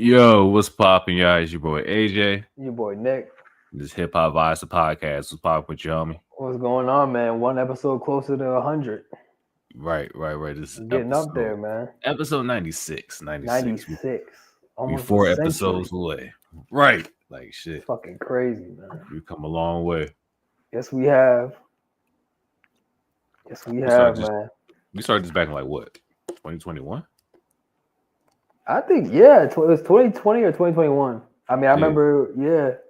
Yo, what's poppin', y'all? It's your boy AJ. Your boy Nick. This Hip Hop Vibes, the podcast. What's poppin' with you, homie? What's going on, man? One episode closer to 100. Right. This is Getting up there, man. episode 96. 96. We Almost a 4 episodes century. away. Right. Like shit. It's fucking crazy, man. We've come a long way. Yes, we have. Man. We started this back in like what? 2021? I think, it was 2020 or 2021. I mean, I remember, it'd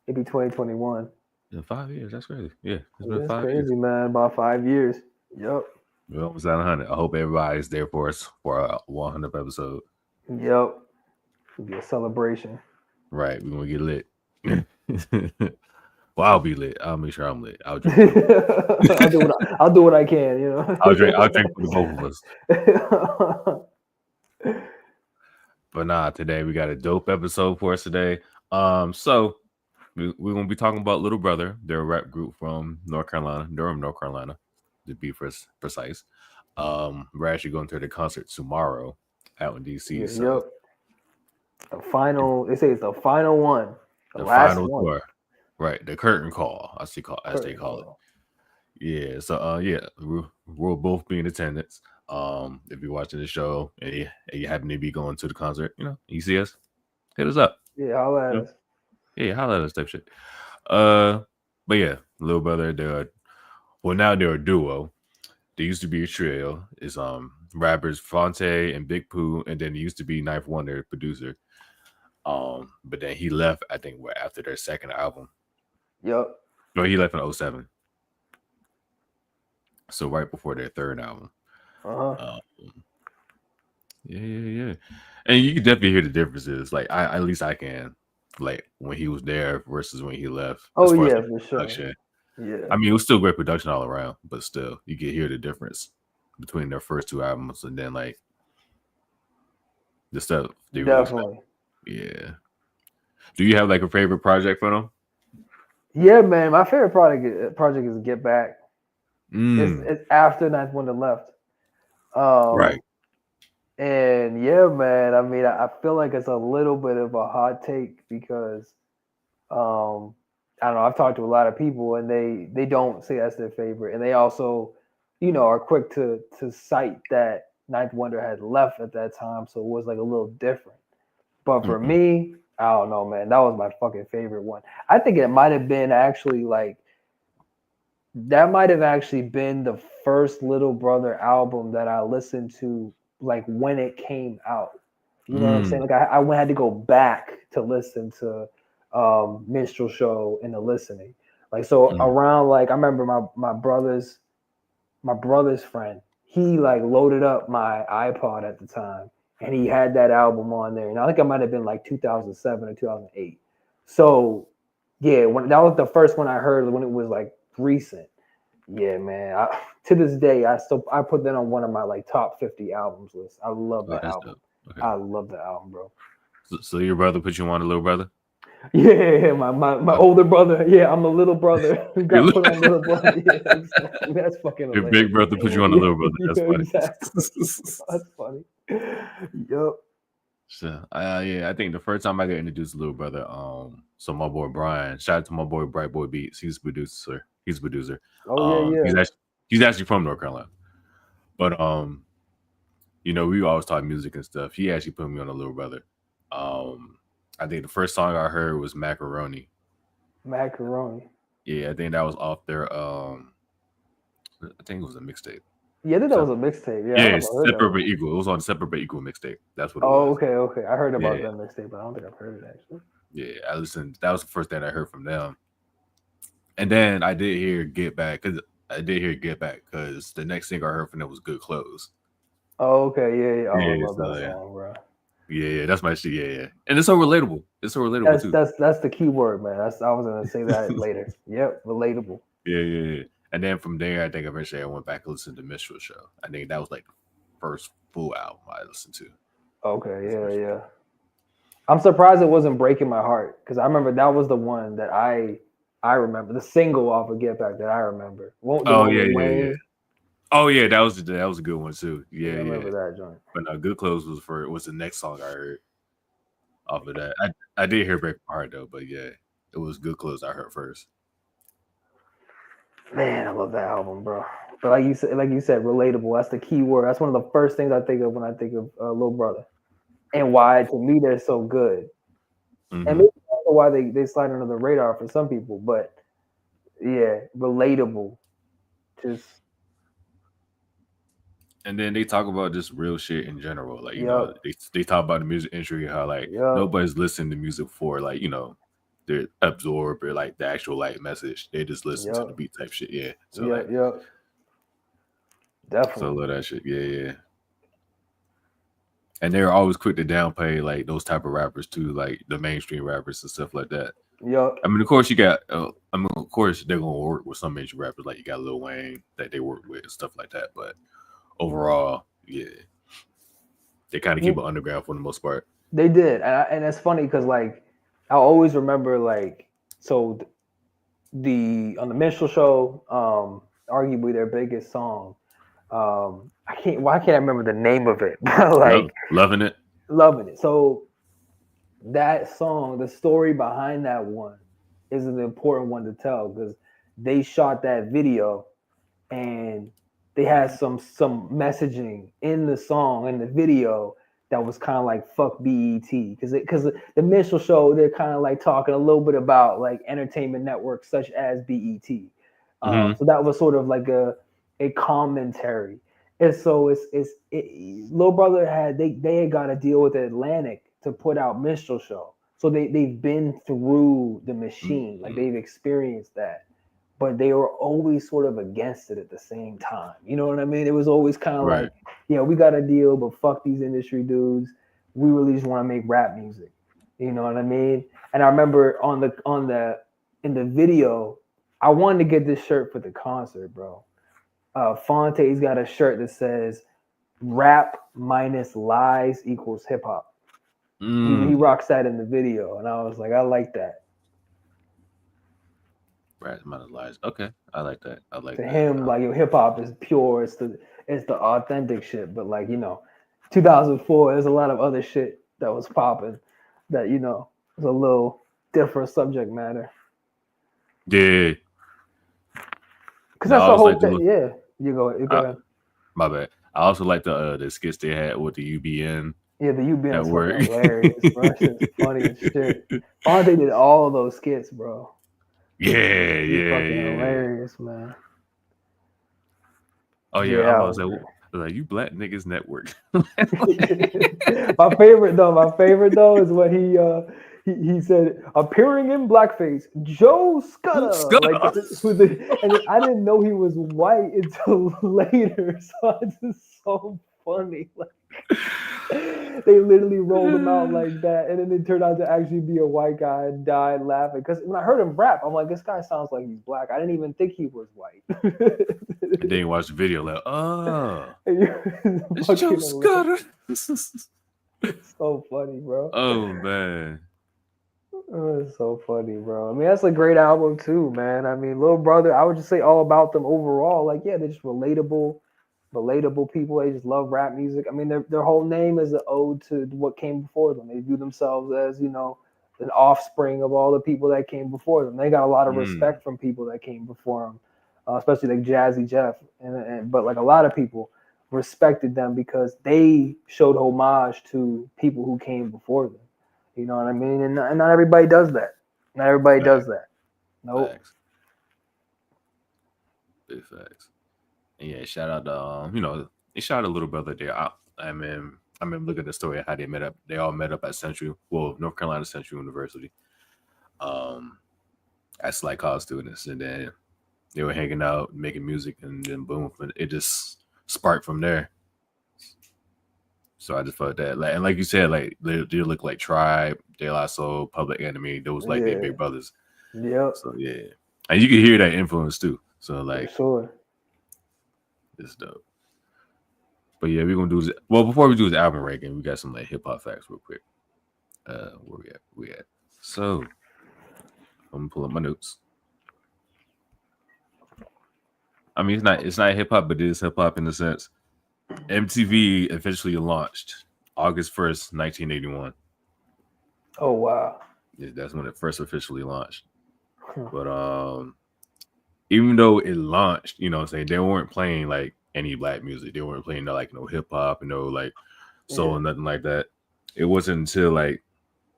be 2021. In 5 years. That's crazy. Yeah. It's been That's 5 crazy, years. man. About 5 years. Yep. We're almost at 100. I hope everybody's there for us for a 100th episode. Yep. It'll be a celebration. Right. We're going to get lit. Well, I'll be lit. I'll make sure I'm lit. I'll drink. I'll do what I can, you know. I'll drink for the both of us. But nah, today we got a dope episode for us today. So we're gonna be talking about Little Brother. They're a rap group from North Carolina, Durham, North Carolina, to be precise. We're actually going to the concert tomorrow out in DC. Yeah, so yep. The final, they say it's the final one. The last final one. tour. Right, the curtain call, as they call it. Yeah, so we'll both be in attendance. If you're watching the show and you happen to be going to the concert, you see us, hit us up. Yeah, holla at us. Yeah, holla at us type shit. But yeah, Little Brother, now they're a duo. They used to be a trio. It's rappers Fonte and Big Pooh, and then it used to be Knife Wonder, producer. But then he left, I think, after their second album. Yep. No, he left in 2007. So right before their third album. Yeah. And you can definitely hear the differences. Like at least I can. Like when he was there versus when he left. Oh yeah, for sure. Yeah. I mean, it was still great production all around, but still, you can hear the difference between their first two albums and then like the stuff they definitely. Yeah. Do you have like a favorite project for them? Yeah, man. My favorite project is Get Back. It's after Ninth Wonder left. Right. And yeah, man. I mean, I feel like it's a little bit of a hot take because, I don't know. I've talked to a lot of people, and they don't say that's their favorite, and they also, are quick to cite that Ninth Wonder had left at that time, so it was like a little different. But for me, I don't know, man. That was my fucking favorite one. I think it might have been actually the first Little Brother album that I listened to like when it came out. You know what I'm saying? Like I had to go back to listen to Minstrel Show and the listening. Like so around like I remember my brother's friend, he like loaded up my iPod at the time. And he had that album on there. And I think it might have been like 2007 or 2008. So, yeah, that was the first one I heard when it was like recent. Yeah, man. To this day, I put that on one of my like top 50 albums list. I love that album. Okay. I love that album, bro. So your brother put you on a Little Brother? Yeah, my older brother. Yeah, I'm a little brother who got put on Little Brother. Yeah, exactly. That's fucking hilarious. Your big brother put you on a Little Brother. That's funny. Exactly. That's funny. Yep. So I think the first time I got introduced to Little Brother, so my boy Brian, shout out to my boy Bright Boy Beats. He's a producer. Oh yeah. He's actually from North Carolina. But we always talk music and stuff. He actually put me on a Little Brother. I think the first song I heard was Macaroni. Macaroni. Yeah, I think that was off their I think it was a mixtape. Yeah, I think that was a mixtape. Yeah, Separate but Equal. It was on Separate but Equal mixtape. That's what it was. Oh, okay. I heard about that mixtape, but I don't think I've heard it actually. Yeah, I listened. That was the first thing I heard from them. And then I did hear Get Back because the next thing I heard from them was Good Clothes. Oh, okay. Yeah. Oh, I love that song, bro. Yeah, that's my shit. Yeah. And it's so relatable. Too. That's the key word, man. I was gonna say that later. Yep, relatable. Yeah. And then from there, I think eventually I went back and listened to Minstrel Show. I think that was like the first full album I listened to. Okay, yeah. I'm surprised it wasn't Breaking My Heart because I remember that was the one that I remember, the single off of Get Back that I remember. Yeah. Oh yeah, that was a good one too. Yeah. I remember that joint. But Good Clothes was the next song I heard. off of that. I did hear Break My Heart though, but yeah, it was Good Clothes I heard first. Man, I love that album, bro. But like you said, relatable. That's the key word. That's one of the first things I think of when I think of Lil Brother, and why to me they're so good. Mm-hmm. And maybe also why they slide under the radar for some people. But yeah, relatable. Just. And then they talk about just real shit in general. Like, you know, they talk about the music industry, how like nobody's listening to music for like, you know, they absorb or like the actual like message. They just listen to the beat type shit. Yeah. So definitely. So I love that shit. Yeah. And they're always quick to downplay like those type of rappers too, like the mainstream rappers and stuff like that. I mean, of course you got. Of course they're gonna work with some major rappers, like you got Lil Wayne that they work with and stuff like that. But overall, yeah, they kind of keep it underground for the most part. They did, and it's funny because like I always remember like on the Minstrel Show, arguably their biggest song. Why can't I remember the name of it? Like loving it. So that song, the story behind that one is an important one to tell because they shot that video and they had some messaging in the song, in the video, that was kind of like fuck BET, because the Minstrel Show, they're kind of like talking a little bit about like entertainment networks such as BET. So that was sort of like a commentary. And so Lil Brother had got to deal with Atlantic to put out Minstrel Show. So they've been through the machine, like they've experienced that. But they were always sort of against it at the same time. You know what I mean? It was always kind of like, yeah, we got a deal, but fuck these industry dudes. We really just want to make rap music. You know what I mean? And I remember in the video, I wanted to get this shirt for the concert, bro. Fonte's got a shirt that says "Rap minus lies equals hip hop." He rocks that in the video, and I was like, I like that. Rap minus lies. Okay, I like that. I like to that. him, like hip hop is pure. It's the authentic shit. But like 2004, there's a lot of other shit that was popping that was a little different subject matter. Yeah. Because that's the whole thing. Yeah. You go ahead. My bad. I also like the skits they had with the UBN. Yeah, the UBN is hilarious, bro. It's funny as shit. Fonte did all of those skits, bro. Yeah. Hilarious, man. Oh yeah, I was like, you Black Niggas Network. My favorite though is what he said, appearing in blackface, Joe Scudder. And I didn't know he was white until later, so it's just so funny. Like, they literally rolled him out like that, and then it turned out to actually be a white guy and died laughing. Because when I heard him rap, I'm like, this guy sounds like he's black. I didn't even think he was white. And then you watch the video, like, it's Joe Scudder. So funny, bro. Oh man. It's so funny, bro. I mean, that's a great album too, man. I mean, Lil Brother, I would just say all about them overall. Like, yeah, they're just relatable people. They just love rap music. I mean, their whole name is an ode to what came before them. They view themselves as, an offspring of all the people that came before them. They got a lot of respect from people that came before them, especially like Jazzy Jeff. But like a lot of people respected them because they showed homage to people who came before them. You know what I mean? And not everybody does that. Not everybody does that. Nope. Facts. Big facts. And yeah, shout out to they shot a Little Brother there. I mean, look at the story of how they met up. They all met up at North Carolina Central University. As like college students, and then they were hanging out, making music, and then boom, it just sparked from there. So I just felt that, and like you said, like they look like Tribe, De La Soul, Public Enemy. Those like their big brothers. Yeah. So yeah, and you can hear that influence too. So like, sure, it's dope. But yeah, we're gonna do this. Well, before we do this album ranking, we got some like hip hop facts real quick. Where we at? So I'm gonna pull up my notes. I mean, it's not hip hop, but it is hip hop in a sense. MTV officially launched August 1st, 1981. Oh wow. Yeah, that's when it first officially launched. Hmm. But even though it launched, you know what I'm saying, they weren't playing like any black music. They weren't playing like no hip hop and no like soul Yeah. and nothing like that. It wasn't until like,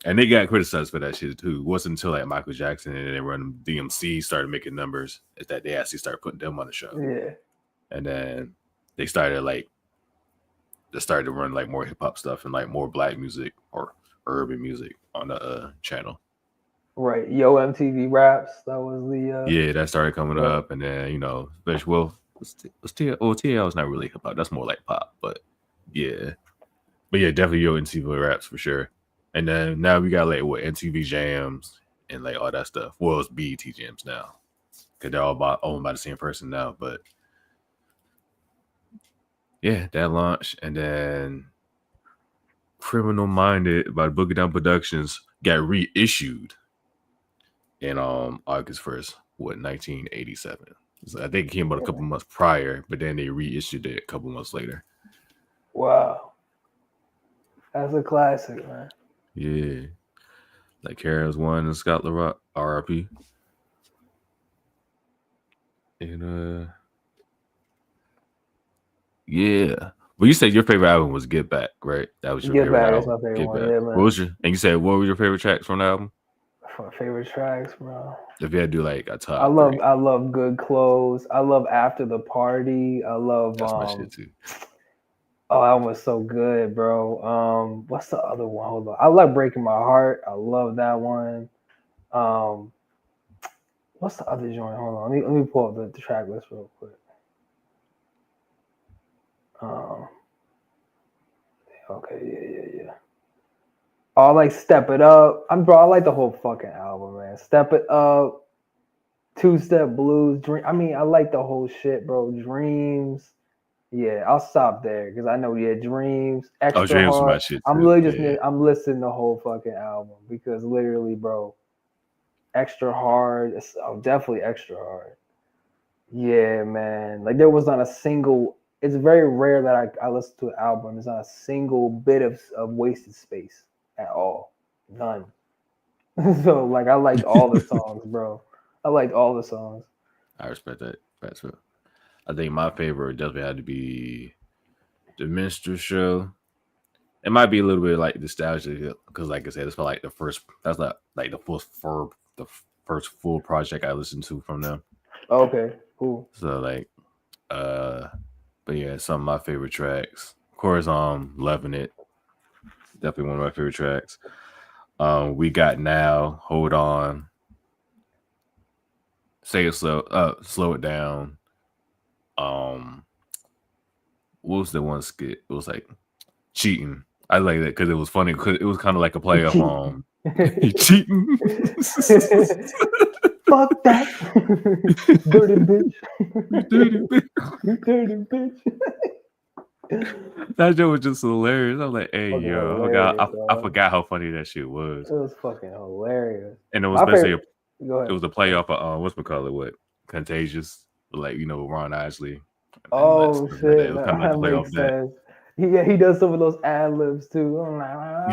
and they got criticized for that shit too. It wasn't until like Michael Jackson and then Run DMC started making numbers that they actually started putting them on the show. Yeah. And then they started to run like more hip hop stuff and like more black music or urban music on the channel. Right. Yo MTV Raps. That was the Yeah, that started coming yeah. up, and then especially TL is not really hip hop. That's more like pop, but yeah, definitely Yo MTV Raps for sure. And then now we got like what MTV Jams and like all that stuff. Well, it's BET Jams now because they're all owned by the same person now. But yeah, that launched, and then Criminal Minded by Boogie Down Productions got reissued in August 1st, 1987. So I think it came out a couple months prior, but then they reissued it a couple months later. Wow. That's a classic, man. Yeah. Like KRS-One and Scott LaRock, RIP. And yeah. Well, you said your favorite album was Get Back, right? That was your Get favorite Back album. is my favorite Get one, Back. yeah, man. And you said what were your favorite tracks from the album? My favorite tracks, bro. If you had to do like a top I three. love Good Clothes. I love After the Party. I love That's my shit too. Oh, that was so good, bro. What's the other one? Hold on. I like Breaking My Heart. I love that one. What's the other joint? Hold on. Let me pull up the track list real quick. Okay, yeah. Oh, I like Step It Up. I like the whole fucking album, man. Step It Up, Two Step Blues, Dream. I mean, I like the whole shit, bro. Dreams. Yeah, I'll stop there because I know. Yeah, Dreams, Extra Dreams Hard. was my shit too. I'm literally just I'm listening to the whole fucking album because literally, bro, Extra Hard. Definitely Extra Hard. Yeah, man. Like there was not a single. It's very rare that I listen to an album. There's not a single bit of wasted space at all. None. So like I liked all the songs, bro. I liked all the songs. I respect that. That's what I think my favorite definitely had to be The Minstrel Show. It might be a little bit like nostalgia because, like I said, it's like the first. That's not like the first full project I listened to from them. Okay, cool. So like, but yeah, some of my favorite tracks. Of course, Loving It. Definitely one of my favorite tracks. We Got Now, Hold On. Say It Slow, Slow It Down. What was the one skit? It was like Cheating. I like that because it was funny. Because it was kind of like a play off cheating. Fuck that, dirty bitch. You dirty bitch. That joke was just hilarious. I was like, "Hey, Fucking yo, I forgot how funny that shit was." It was fucking hilarious. And it was basically it was a play off of what Contagious, like Ron Isley. Oh shit, it was kind of like a play off that. He does some of those ad libs too.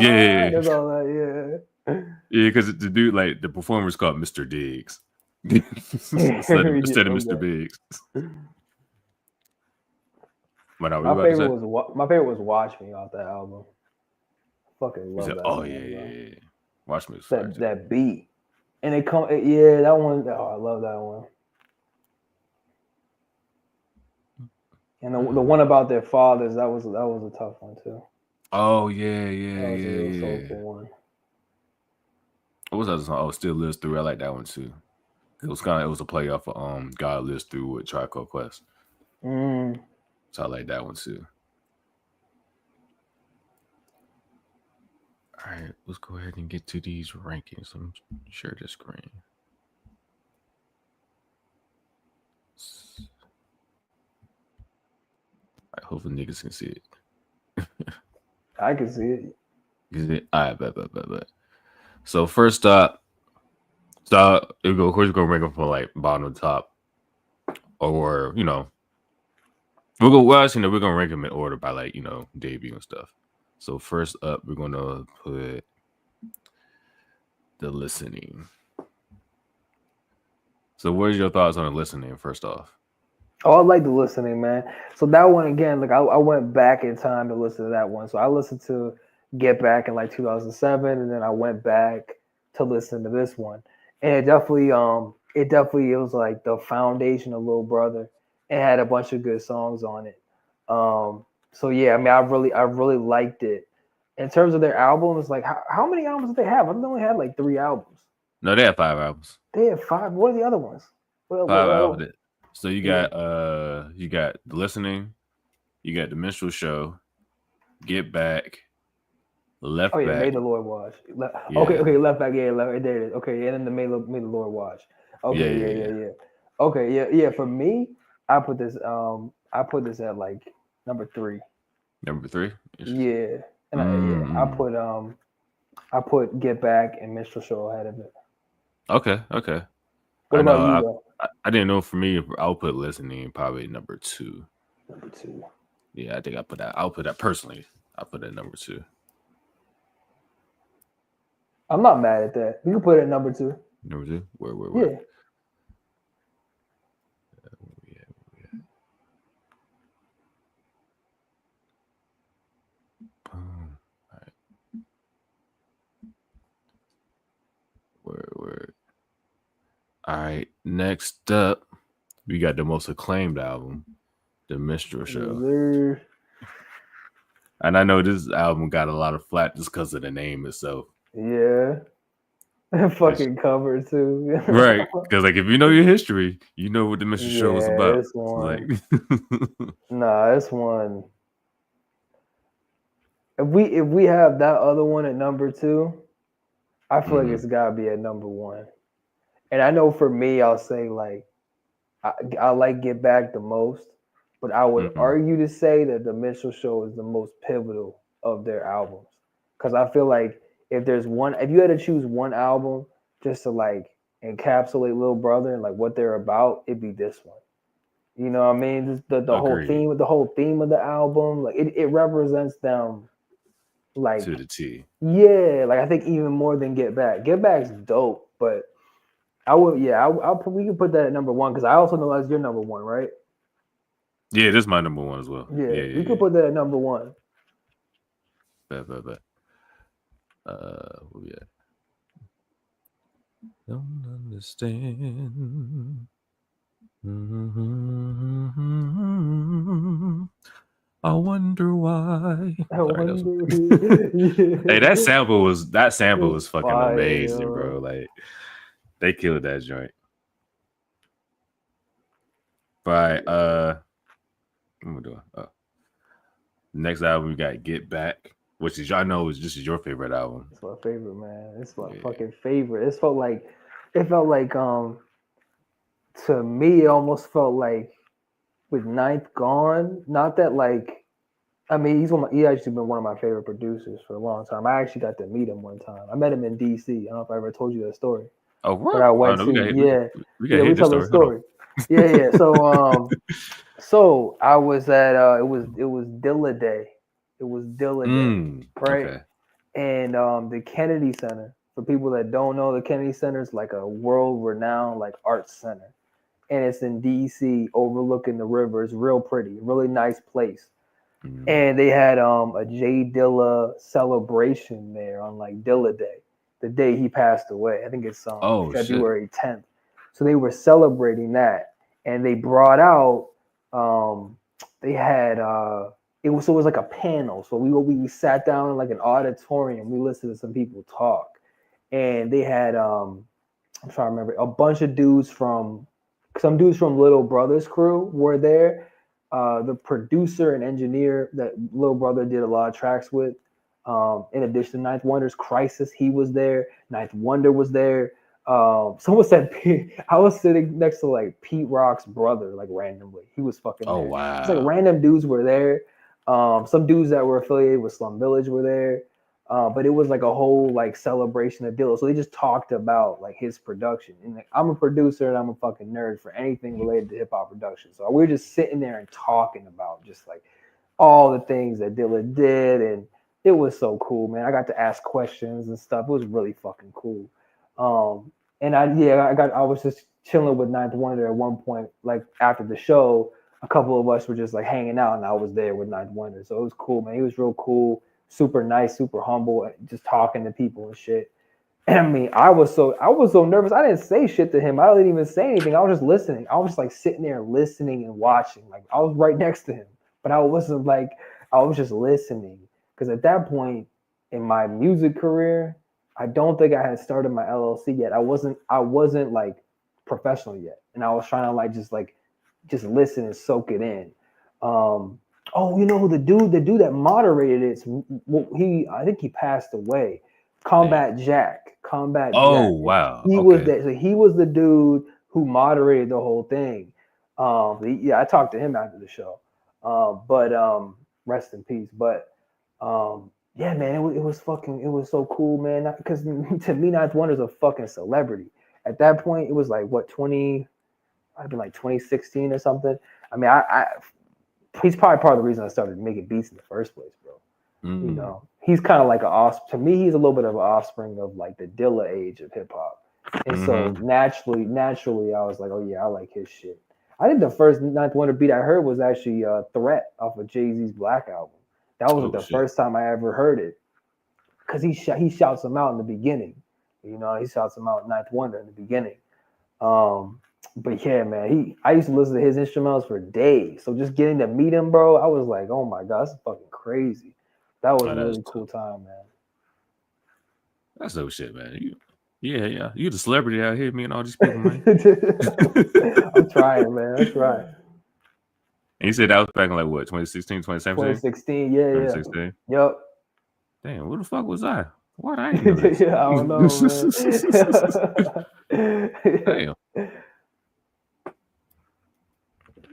Yeah, does all that. Yeah, because the dude, like the performer's called Mr. Diggs instead of Mr. Biggs. My favorite was Watch Me off that album. I fucking love that. Oh yeah. Watch Me. That beat. And that one. Oh, I love that one. And the one about their fathers, that was a tough one too. Oh yeah. That was a real soulful one. What was that song? Oh, Still Lives Through. I like that one too. It was a play off of God Lives Through with Tribe Called Quest. So I like that one too. All right, let's go ahead and get to these rankings. I'm share the screen. All right, hopefully niggas can see it. I can see it. All right, bet. So first up, of course we're gonna rank them from like bottom to top, or we're gonna rank them in order by like debut and stuff. So first up, we're gonna put The Listening. So, what are your thoughts on The Listening? First off, Oh, I like The Listening, man. So that one again, like I went back in time to listen to that one. So I listened to Get Back in like 2007, and then I went back to listen to this one, and it definitely was like the foundation of Little Brother. It had a bunch of good songs on it. So yeah, I mean, I really liked it. In terms of their albums, like how many albums did they have? I think they only had like 3 albums. no, they have 5 albums. They had 5. What are the other ones? 5 albums. So Yeah. you got The Listening, you got The Minstrel Show, Get Back, Oh Left yeah, Back. Made the Lord Watch. Yeah, Okay, left back. Yeah, left. There it is. Okay, and then the made the Lord Watch. yeah, Okay, yeah, yeah, yeah. yeah, yeah. Okay, yeah. For me, I put this at like number 3. Number 3. Yeah, and Mm-hmm. I put Get Back and Minstrel Show ahead of it. Okay. What I about know. you though? I didn't know. For me, I'll put Listening probably number 2. Number 2. Yeah, I think I put that. I'll put that personally. I'll put that number 2. I'm not mad at that. You can put it at number 2. Number 2. Where? Yeah. Boom. All right. Where? All right. Next up, we got the most acclaimed album, The Minstrel Show. And I know this album got a lot of flack just because of the name itself. Yeah. Fucking cover too. Right. Because like if you know your history, you know what The Minstrel Show was about. This one. Like Nah, this one. If we have that other one at number 2, I feel like it's gotta be at number 1. And I know for me, I'll say like I like Get Back the most, but I would argue to say that the Minstrel Show is the most pivotal of their albums. Because I feel like if you had to choose one album just to like encapsulate Little Brother and like what they're about, it'd be this one. You know what I mean? Just the whole theme of the album, like it represents them like to the T. Yeah, like I think even more than Get Back. Get Back's dope, but I would we can put that at number 1 because I also know that's your number 1, right? Yeah, this is my number 1 as well. Yeah. We could put that at number 1. Bet. Where we at? Don't understand. I wonder why. Hey, that sample was fucking amazing, bro. Like they killed that joint. Right. What am I doing? Next album we got Get Back, which is y'all know this is your favorite album. It's my favorite, man. It's my fucking favorite. It felt like to me it almost felt like with Ninth gone, not that like I mean he actually been one of my favorite producers for a long time. I actually got to meet him one time. I met him in DC. I don't know if I ever told you that story. Oh, what? But I went to we tell the story. Yeah. So I was at it was Dilla Day. It was Dilla Day, right? Okay. And the Kennedy Center. For people that don't know, the Kennedy Center is like a world-renowned like arts center, and it's in DC, overlooking the river. It's real pretty, really nice place. And they had a Jay Dilla celebration there on like Dilla Day, the day he passed away. I think it's February 10th. So they were celebrating that, and they brought out they had it was like a panel. So we sat down in like an auditorium. We listened to some people talk, and they had I'm trying to remember a bunch of dudes from Little Brother's crew were there. The producer and engineer that Little Brother did a lot of tracks with. In addition to Ninth Wonder's Crisis, he was there. Ninth Wonder was there. Someone said I was sitting next to like Pete Rock's brother, like randomly. He was fucking there. Wow. It's like random dudes were there. Some dudes that were affiliated with Slum Village were there. But it was like a whole like celebration of Dilla. So they just talked about like his production. And like, I'm a producer and I'm a fucking nerd for anything related to hip hop production. So we were just sitting there and talking about just like all the things that Dilla did, and it was so cool, man. I got to ask questions and stuff. It was really fucking cool. And I was just chilling with Ninth Wonder at one point, like after the show, a couple of us were just like hanging out, and I was there with Ninth Wonder, so it was cool, man. He was real cool, super nice, super humble, just talking to people and shit. And I mean, I was so nervous. I didn't say shit to him. I didn't even say anything. I was just listening. I was just like sitting there listening and watching. Like I was right next to him, but I wasn't like I was just listening because at that point in my music career, I don't think I had started my LLC yet. I wasn't like professional yet, and I was trying to just listen and soak it in. Oh, you know who the dude that moderated it? I think he passed away. Combat Jack. Oh wow. He was Okay. that. So he was the dude who moderated the whole thing. Yeah, I talked to him after the show. But rest in peace. But yeah, man, it was so cool, man. Because to me, Ninth Wonder's a fucking celebrity. At that point, it was like what 20. I'd been like 2016 or something. I mean, he's probably part of the reason I started making beats in the first place, bro. You know, he's kind of like to me, he's a little bit of an offspring of like the Dilla age of hip hop. And so naturally, I was like, oh yeah, I like his shit. I think the first Ninth Wonder beat I heard was actually Threat off of Jay-Z's Black album. That was the first time I ever heard it. Because he shouts him out in the beginning. You know, he shouts him out Ninth Wonder in the beginning. But yeah, man, I used to listen to his instrumentals for days. So just getting to meet him, bro, I was like, oh my God, that's fucking crazy. That was a really cool time, man. That's no shit, man. Yeah. You the celebrity out here, me and all these people, man. I'm trying, man. I'm trying. And you said that was back in like what, 2016, 2017? 2016, yeah. 2016. Yep. Damn, what the fuck was I? What I ain't know this? Yeah, I don't know, man. Damn.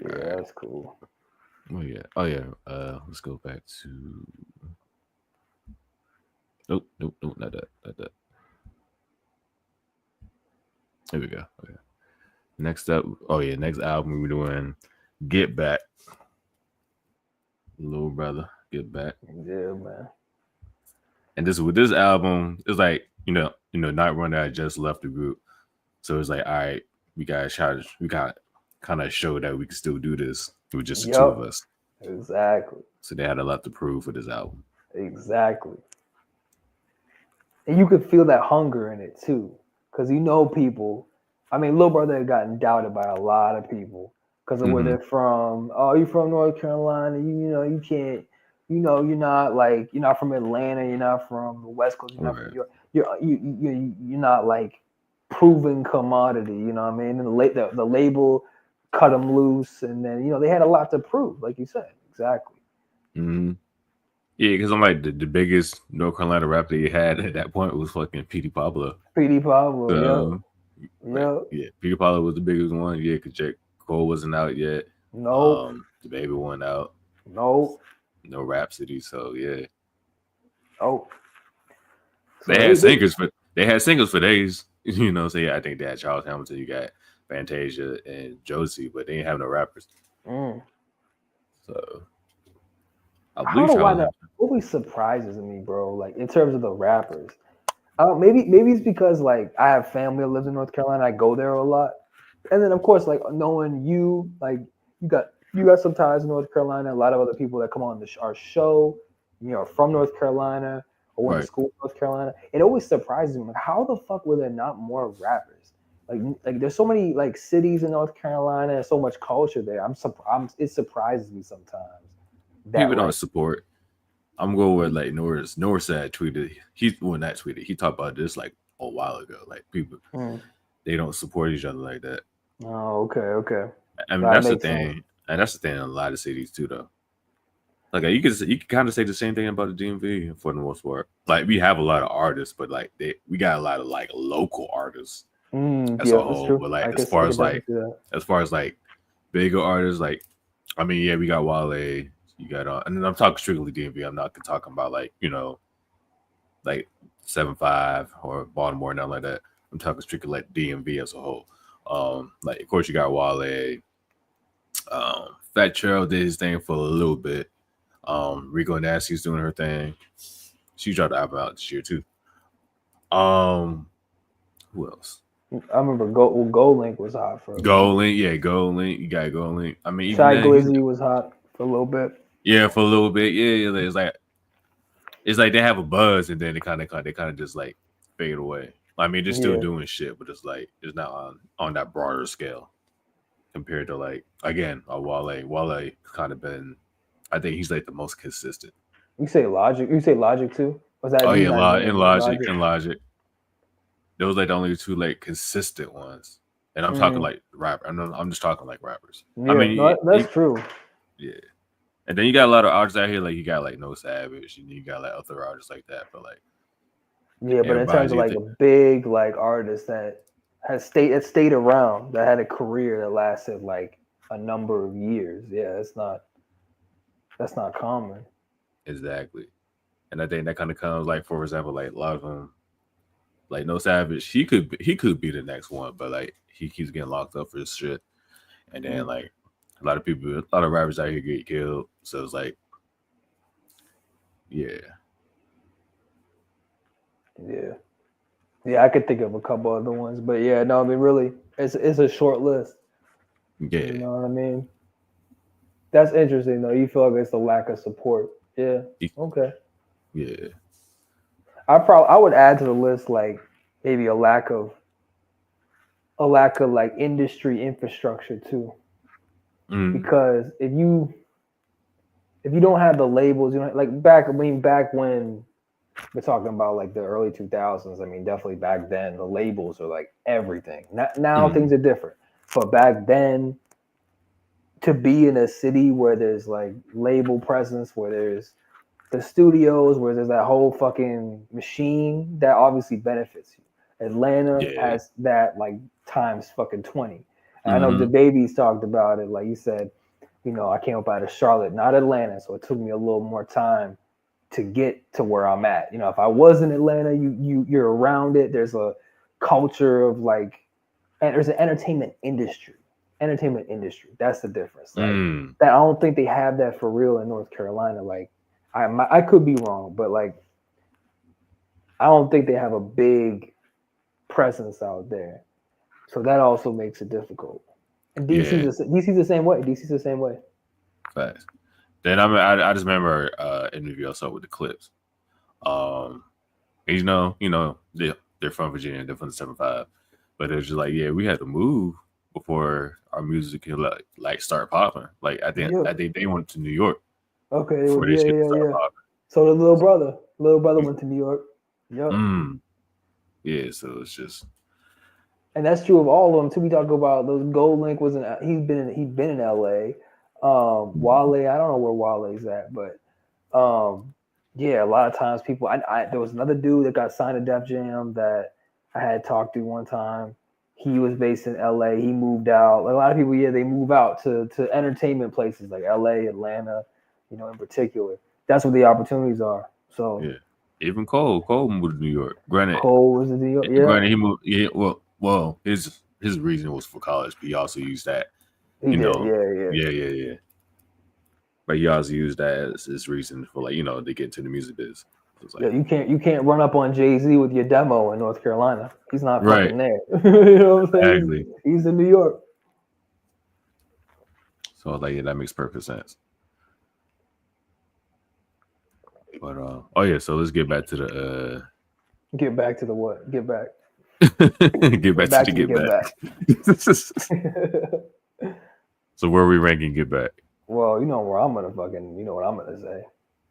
Yeah, that's cool. Oh yeah. Let's go back to. Nope, not that. Here we go. Okay. Next up, next album we're doing, Get Back. Little brother, Get Back. Yeah, man. And with this album, it's like, Night Runner had just left the group. So it's like, all right, we got kind of show that we can still do this with just the two of us. Exactly. So they had a lot to prove for this album. Exactly. And you could feel that hunger in it too. Because people, I mean, Lil Brother had gotten doubted by a lot of people because of where they're from. Oh, you're from North Carolina. You can't, you're not from Atlanta. You're not from the West Coast. You're not from New York. You're not like proven commodity. You know what I mean? And the label cut them loose. And then, they had a lot to prove, like you said. Exactly. Mm-hmm. Yeah, because I'm like the biggest North Carolina rapper he had at that point was fucking Petey Pablo. Petey Pablo, yeah. Petey Pablo was the biggest one. Yeah, because J. Cole wasn't out yet. No. The Baby wasn't out. No. No Rhapsody. So yeah. Oh. So they had singles for days. So yeah, I think they had Charles Hamilton. You got Fantasia and Josie, but they didn't have no rappers. So. I don't know why that always surprises me, bro. Like in terms of the rappers, maybe it's because like I have family that lives in North Carolina. I go there a lot, and then of course like knowing you, like you got some ties in North Carolina. A lot of other people that come on our show, are from North Carolina or went to school in North Carolina. It always surprises me. Like how the fuck were there not more rappers? Like there's so many like cities in North Carolina and so much culture there. It surprises me sometimes. People don't support. I'm going with like Norris tweeted. He talked about this like a while ago. Like people, they don't support each other like that. Oh, okay. I mean that's the thing, and that's the thing in a lot of cities too, though. Like you can kind of say the same thing about the DMV for the most part. Like we have a lot of artists, but like we got a lot of like local artists as a whole. But like as far as like bigger artists, like I mean, yeah, we got Wale. You got and I'm talking strictly DMV. I'm not talking about like like 7-5 or Baltimore, nothing like that. I'm talking strictly like DMV as a whole. Like of course you got Wale. Fat Cheryl did his thing for a little bit. Rico Nasty's doing her thing. She dropped the album out this year too. Who else? I remember Gold Link was hot for a minute. Gold Link, yeah, Gold Link. You got Gold Link. I mean, even Shy then, Glizzy was hot for a little bit. Yeah, for a little bit. Yeah, it's like they have a buzz and then they kind of just like fade away. I mean, they're still doing shit, but it's like it's not on that broader scale compared to like again a Wale. Wale kind of been. I think he's like the most consistent. You say Logic? You say Logic too? Was that? Oh yeah, Logic. Those like the only two like consistent ones, and I'm talking like rapper. I'm just talking like rappers. Yeah, I mean, that's true. Yeah, and then you got a lot of artists out here. Like you got like No Savage, and you got like other artists like that. But like, yeah, but in terms of like a big like artist that has stayed around, that had a career that lasted like a number of years. Yeah, that's not common. Exactly. And I think that kind of comes like, for example, like a lot of them, like No Savage, he could be the next one, but like he keeps getting locked up for his shit. And then like a lot of rappers out here get killed. So it's like, yeah. I could think of a couple other ones, but yeah, no, I mean, really, it's a short list. Yeah, you know what I mean. That's interesting though. You feel like it's the lack of support. Yeah. Okay. Yeah. I would add to the list like maybe a lack of like industry infrastructure too. Because if you don't have the labels, you know, like back when we're talking about like the early 2000s, I mean, definitely back then the labels are like everything. Now things are different, but back then, to be in a city where there's like label presence, where there's the studios, where there's that whole fucking machine, that obviously benefits you. Atlanta has that like times fucking 20. And I know the babies talked about it. Like you said, you know, I came up out of Charlotte, not Atlanta, so it took me a little more time to get to where I'm at. You know, if I was in Atlanta, you're around it. There's a culture of like, and there's an entertainment industry. That's the difference. Like that, I don't think they have that for real in North Carolina. Like, I could be wrong, but like, I don't think they have a big presence out there. So that also makes it difficult. And DC's the same way. DC's the same way. Facts. Then I just remember interview I saw with the Clips. You know, they're from Virginia, they're from the 7-5, but it was just like, yeah, we had to move before our music could like start popping. Like I think they went to New York. Okay, yeah. So the little brother went to New York. Yep. Yeah, so it's just. And that's true of all of them too. We talk about those. Gold Link was he's been in LA. Wale, I don't know where Wale's at, but yeah, a lot of times people. There was another dude that got signed to Def Jam that I had talked to one time. He was based in LA. He moved out. A lot of people, they move out to entertainment places like LA, Atlanta, you know, in particular. That's where the opportunities are. So yeah, even Cole moved to New York. Granted, Cole was in New York. Yeah. Granted, he moved. Yeah, well, his reason was for college, but he also used that. Yeah. But he also used that as his reason for, like, you know, to get into the music biz. Like, you can't run up on Jay-Z with your demo in North Carolina. He's not fucking there. You know what I'm saying? Exactly. He's in New York. So I was like, yeah, that makes perfect sense. But so let's get back to the Get back to the what? Get back. Get back to Get Back. So where are we ranking Get Back? Well, you know where I'm gonna fucking. You know what I'm gonna say.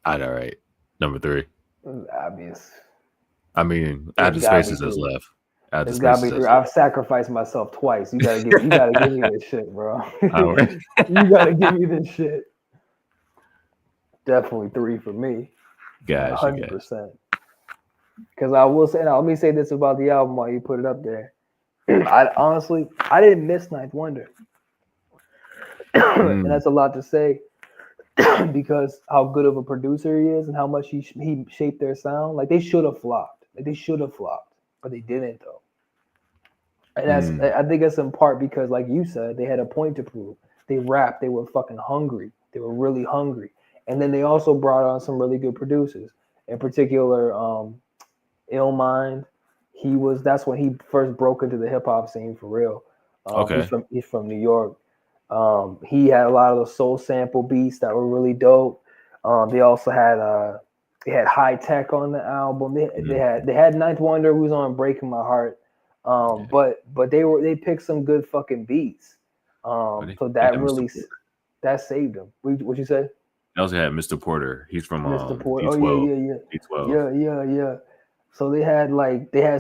I know, right? Number 3. Obvious. I mean, I have the spaces that's left. It's gotta be 3. I've sacrificed myself twice. You gotta give me this shit, bro. You gotta give me this shit. Definitely 3 for me. 100%. Because I will say, now let me say this about the album while you put it up there. I didn't miss Ninth Wonder. And that's a lot to say because how good of a producer he is and how much he shaped their sound. Like, they should have flopped. But they didn't, though. And I think that's in part because, like you said, they had a point to prove. They rapped. They were fucking hungry. They were really hungry. And then they also brought on some really good producers. In particular, Illmind. That's when he first broke into the hip hop scene for real. Okay. He's from New York. He had a lot of those soul sample beats that were really dope. They also had High Tech on the album. They had Ninth Wonder, who's on Breaking My Heart. But they picked some good fucking beats. So that saved them. What you say? They also had Mr. Porter. He's from Mr. Porter. D12. Oh yeah. D12. Yeah. So they had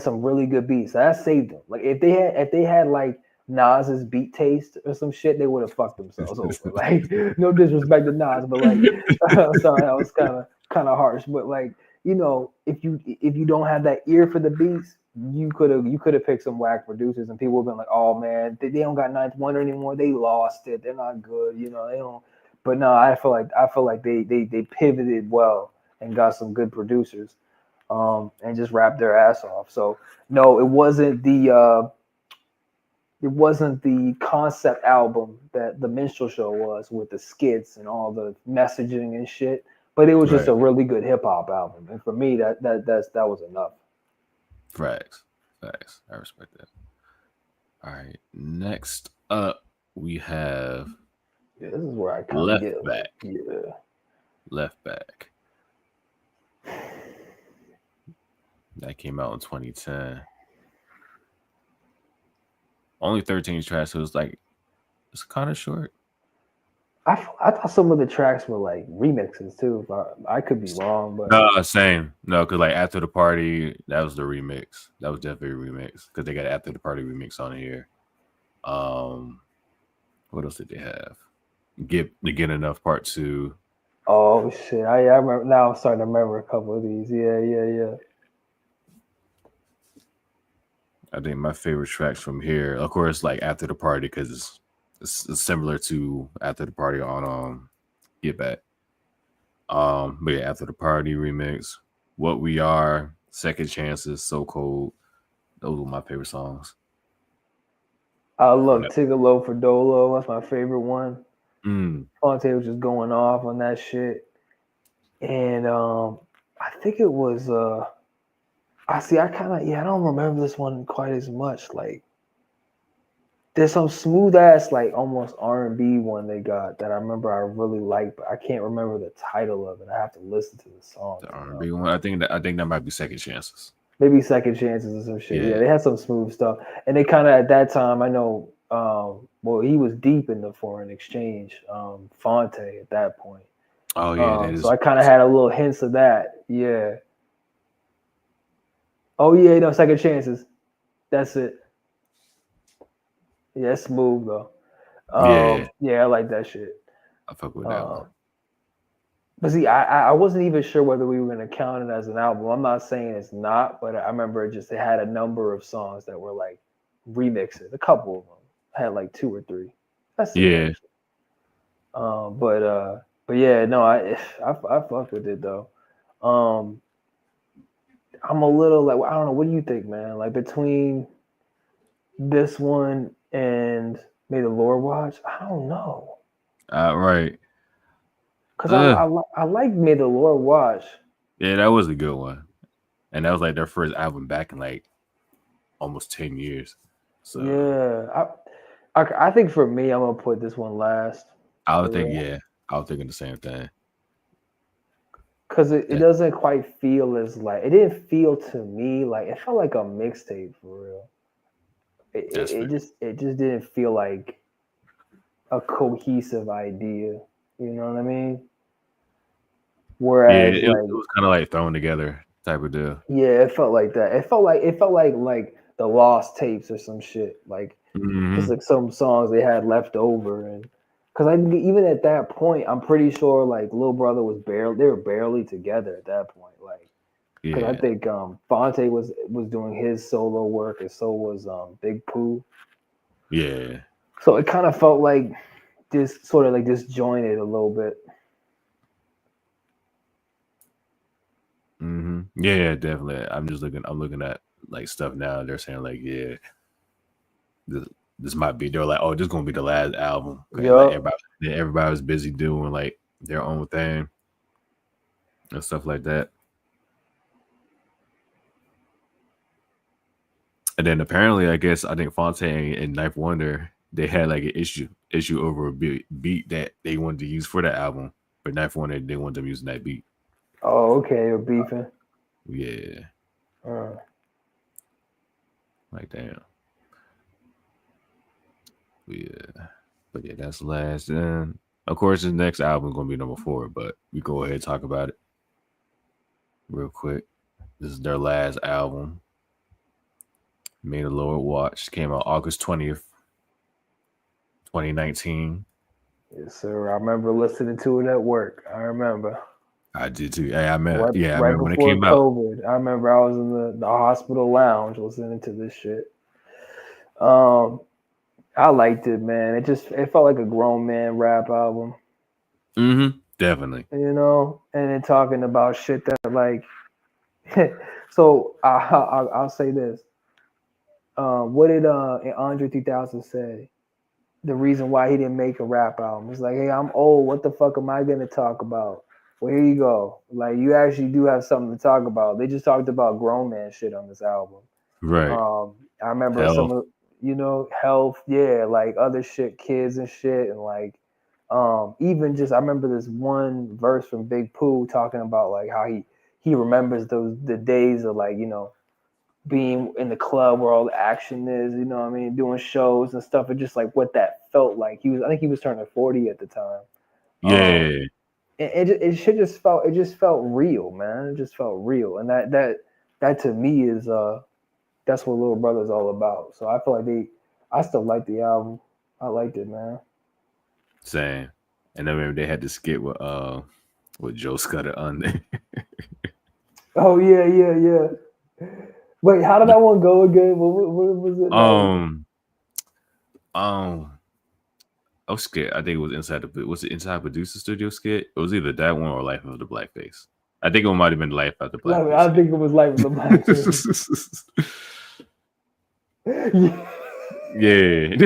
some really good beats. So that saved them. Like if they had like Nas's beat taste or some shit, they would have fucked themselves over. Like no disrespect to Nas, but like sorry, that was kind of harsh. But like, you know, if you don't have that ear for the beats, you could have picked some whack producers and people would have been like, oh man, they don't got Ninth Wonder anymore. They lost it. They're not good. You know, they don't. But no, I feel like they pivoted well and got some good producers, and just rapped their ass off. So no, it wasn't the concept album that the Minstrel Show was with the skits and all the messaging and shit. But it was just a really good hip hop album, and for me, that was enough. Facts. I respect that. All right, next up we have. Yeah, this is where I kind of get back. Yeah. Left Back. That came out in 2010. Only 13 tracks, so it's kind of short. I thought some of the tracks were like remixes too. I could be wrong, but no, same. No, because like After the Party, that was the remix. That was definitely a remix because they got After the Party remix on here. What else did they have? Get Enough Part 2. Oh shit! I remember now. I'm starting to remember a couple of these. Yeah. I think my favorite tracks from here, of course, like After the Party, because it's similar to After the Party on Get Back. But yeah, After the Party remix, What We Are, Second Chances, So Cold. Those were my favorite songs. I love Tigolo for Dolo. That's my favorite one. Fonte was just going off on that shit. And I think it was I don't remember this one quite as much. Like there's some smooth ass like almost R&B one they got that I remember I really liked, but I can't remember the title of it. I have to listen to the song. The R&B one, I think that might be Second Chances. Maybe Second Chances or some shit. Yeah, they had some smooth stuff. And they kind of at that time, I know he was deep in the foreign exchange, Fonte at that point. Oh yeah, so I kind of had a little hints of that. Yeah. Oh yeah, no, Second Chances. That's it. Yeah, it's smooth though. Yeah, I like that shit. I fuck with that one. But see, I wasn't even sure whether we were gonna count it as an album. I'm not saying it's not, but I remember it had a number of songs that were like remixes. A couple of them had like 2 or 3. That's it. But yeah, no, I fuck with it though. I'm a little like, I don't know. What do you think, man? Like between this one and May the Lord Watch, I don't know. Right. Because I like May the Lord Watch. Yeah, that was a good one. And that was like their first album back in like almost 10 years. So yeah, I think for me, I'm gonna put this one last. I was thinking the same thing. Because it doesn't quite feel as like, it didn't feel to me like, it felt like a mixtape for real. It just didn't feel like a cohesive idea. You know what I mean? Whereas it was kind of like thrown together type of deal. Yeah, it felt like that. It felt like the lost tapes or some shit. Like just like some songs they had left over, and because even at that point, I'm pretty sure like Lil Brother they were barely together at that point. Like, because I think Fonte was doing his solo work, and so was Big Pooh. Yeah. So it kind of felt like this sort of like disjointed a little bit. Yeah, definitely. I'm looking at like stuff now. They're saying like, yeah, this might be. They're like, oh, this is gonna be the last album. Like, everybody was busy doing like their own thing and stuff like that. And then apparently, I think Fontaine and Knife Wonder, they had like an issue over a beat that they wanted to use for the album, but Knife Wonder, they wanted them using that beat. Oh, okay, you're beefing. Yeah. Like damn. Yeah. But yeah, that's last. And of course, the next album is gonna be number 4, but we go ahead and talk about it real quick. This is their last album. May the Lord Watch. Came out August 20th, 2019. Yes, sir. I remember listening to it at work. I remember. I did too. I remember. Right, I right remember when it before came out. COVID. I remember I was in the hospital lounge listening to this shit. I liked it, man. It felt like a grown man rap album. Definitely. You know, and then talking about shit that like. So I'll say this. What did Andre 3000 say? The reason why he didn't make a rap album is like, hey, I'm old. What the fuck am I gonna talk about? Well, here you go. Like, you actually do have something to talk about. They just talked about grown man shit on this album. Right. I remember Health. some of, health, yeah, like other shit, kids and shit, and like, even just I remember this one verse from Big Pooh talking about like how he remembers the days of like, being in the club where all the action is, doing shows and stuff, and just like what that felt like. I think he was turning 40 at the time. Yeah. It just felt real, man. It just felt real, and that to me is that's what Little Brother's all about. So I feel like I still like the album. I liked it, man. Same. And I remember they had to skit with Joe Scudder on there. Oh yeah. Wait, how did that one go again? What was it? I was scared. I think it was Inside Producer Studio skit? It was either that one or Life of the Blackface. I think it might have been Life of the Blackface. I think it was Life of the Blackface. Yeah.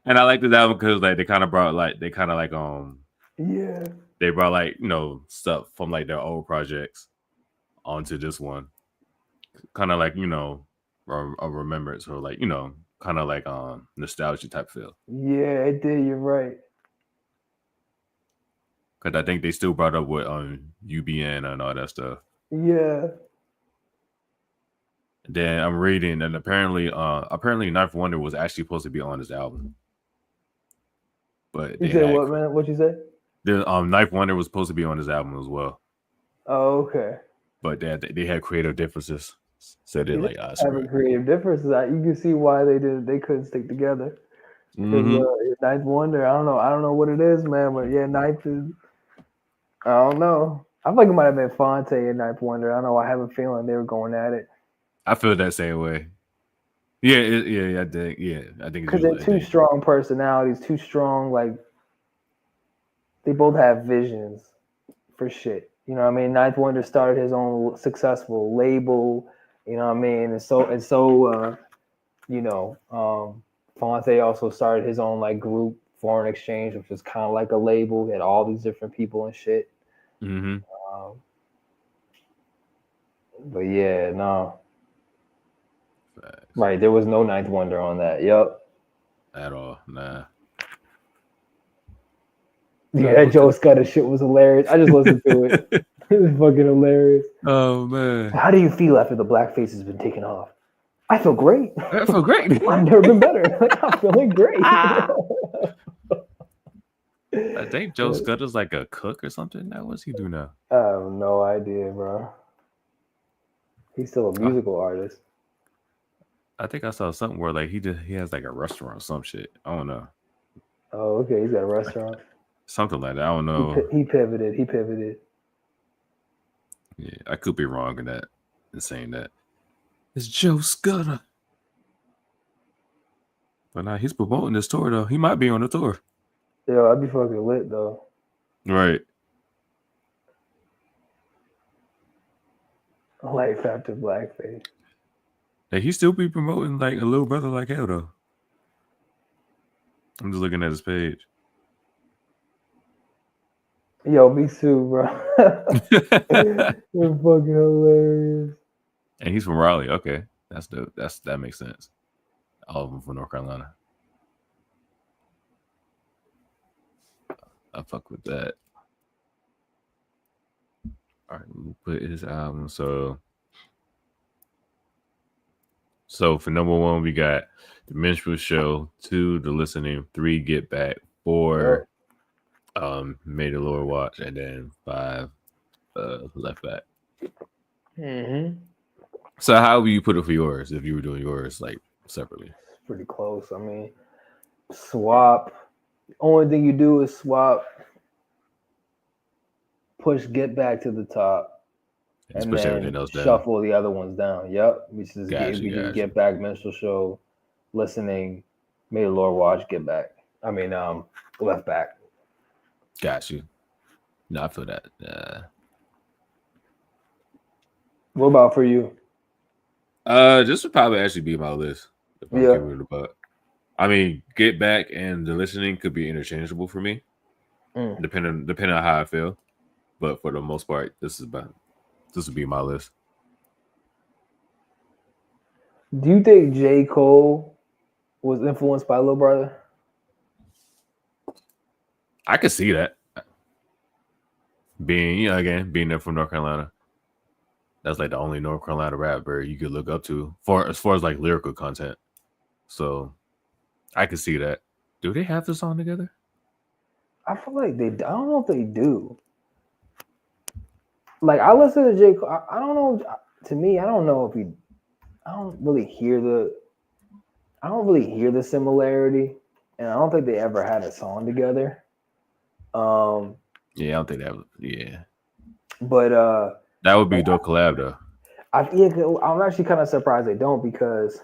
And I like this album because like they kind of brought yeah, they brought like stuff from like their old projects onto this one, kind of like a remembrance or like kind of like nostalgia type feel. Yeah, it did. You're right. Because I think they still brought up with UBN and all that stuff. Yeah. Then I'm reading, and apparently Knife Wonder was actually supposed to be on this album. But you said what, man? What you said? The Knife Wonder was supposed to be on this album as well. Oh, okay. But they had creative differences. So they like having creative differences. You can see why they couldn't stick together. Knife Wonder, I don't know what it is, man. But yeah, Knife is. I don't know. I think it might have been Fonte and Knife Wonder. I don't know. I have a feeling they were going at it. I feel that same way. Yeah, I think. Yeah, I think because they're two strong personalities, too strong. Like they both have visions for shit. You know what I mean? Ninth Wonder started his own successful label. You know what I mean? And so Fonte also started his own like group, Foreign Exchange, which was kind of like a label. He had all these different people and shit. Mm-hmm. But yeah, no. Right, there was no Ninth Wonder on that. Yep. At all, nah. Yeah, that Joe Scudder shit was hilarious. I just listened to it. It was fucking hilarious. Oh man. How do you feel after the blackface has been taken off? I feel great. I feel great. I've never been better. Like, I'm feeling great. I think Joe Scudder's like a cook or something. Now, what's he do now? I have no idea, bro. He's still a musical artist. I think I saw something where like he has like a restaurant or some shit. I don't know. Oh, okay. He's got a restaurant. Something like that. I don't know. He pivoted. Yeah, I could be wrong in saying that. It's Joe Scudder. But now he's promoting this tour though. He might be on the tour. Yo, I'd be fucking lit though. Right. Life after blackface. Hey, he still be promoting like a little brother like hell though. I'm just looking at his page. Yo, me too, bro. You're fucking hilarious. And he's from Raleigh. Okay, that's dope. That makes sense. All of them from North Carolina. I fuck with that. All right, we'll put his album. So for number one, we got The Minstrel Show. 2, The Listening. 3, Get Back. 4, May the Lord Watch, and then 5, Left Back. Mm-hmm. So how would you put it for yours if you were doing yours like separately? It's pretty close. I mean, swap. Only thing you do is swap. Push Get Back to the top. Just And push everything then else down. shuffle the other ones down. Yep. We just Gotcha. Get Back, Minstrel Show, Listening, May the Lord Watch, Get Back. I mean, Left Back. Got you. No, I feel that. What about for you? This would probably actually be my list. If I'm Yeah. keeping it about. I mean, Get Back and The Listening could be interchangeable for me, depending on how I feel. But for the most part, this would be my list. Do you think J. Cole was influenced by Lil Brother? I could see that. Being there from North Carolina. That's like the only North Carolina rapper you could look up to as far as like lyrical content. So I could see that. Do they have the song together? I feel like I don't know if they do. Like I listen to J. Cole. I don't know. To me, I don't know if I don't really hear the similarity, and I don't think they ever had a song together. Yeah, I don't think that would. Yeah, but that would be dope collab though. I'm actually kind of surprised they don't, because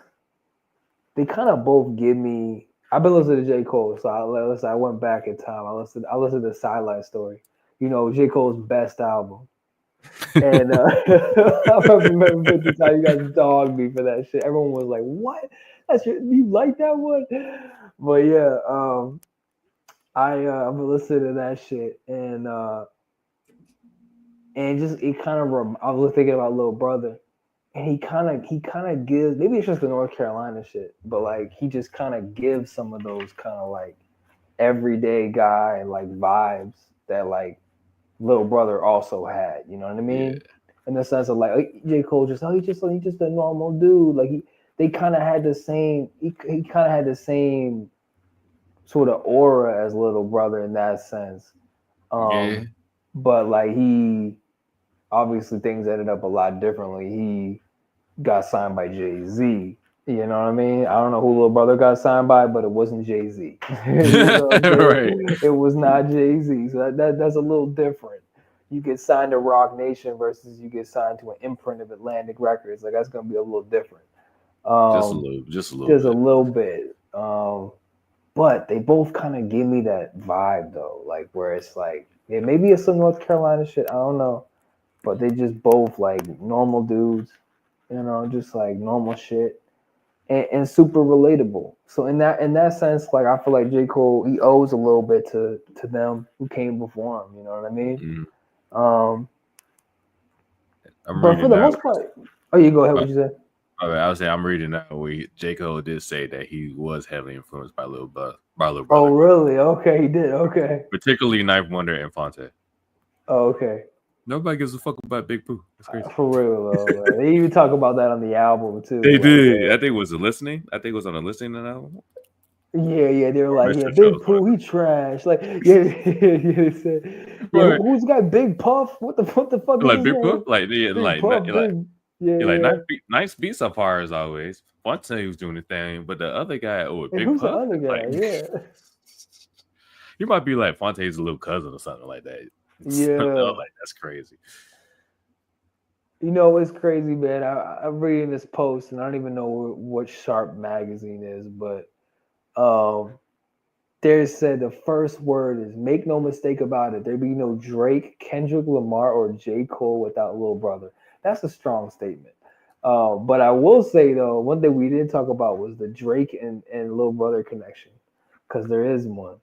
they kind of both give me. I've been listening to J. Cole, so I went back in time. I listened to Sideline Story. You know, J. Cole's best album. And I remember the time you guys dogged me for that shit. Everyone was like, "What? You like that one?" But yeah, I've been listening to that shit, and just it kind of I was thinking about Lil Brother, and he kind of gives, maybe it's just the North Carolina shit, but like he just kind of gives some of those kind of like everyday guy like vibes that like Lil Brother also had, you know what I mean? Yeah. In the sense of like J. Cole he's just a normal dude. Like they kind of had the same. He kind of had the same sort of aura as Little Brother in that sense. But like he obviously things ended up a lot differently. He got signed by Jay-Z. You know what I mean? I don't know who Lil Brother got signed by, but it wasn't Jay-Z. You know right. It was not Jay-Z. So that's a little different. You get signed to Rock Nation versus you get signed to an imprint of Atlantic Records. Like that's gonna be a little different. Just a little bit. But they both kind of give me that vibe though, like where it's like, yeah, maybe it's some North Carolina shit. I don't know, but they just both like normal dudes, you know, just like normal shit, and super relatable. So in that sense, like I feel like J. Cole, he owes a little bit to them who came before him. You know what I mean? But for the most part, you go ahead. What you say? I was saying I'm reading now where J. Cole did say that he was heavily influenced by Lil Brother. Oh, really? Okay, he did. Okay. Particularly Knife Wonder and Fonte. Oh, okay. Nobody gives a fuck about Big Pooh. That's crazy. For real though. Man. They even talk about that on the album too. They did. I think it was on the listening album. Yeah. They were like, yeah, Big Pooh, he trash. Like, yeah. They said, yeah, who's got Big Puff? What the fuck is like his Big name? Puff? Like, yeah, Big Puff, nice beats up far as always. Fonte was doing the thing, but the other guy, Big who's Puff, the other guy? like, yeah. You might be like Fonte's a little cousin or something like that. Yeah. Like that's crazy. You know, it's crazy, man. I'm reading this post, and I don't even know what Sharp magazine is, but they said the first word is, make no mistake about it, there be no Drake, Kendrick Lamar, or J. Cole without Lil Brother. That's a strong statement. But I will say, though, one thing we didn't talk about was the Drake and Lil Brother connection, because there is one.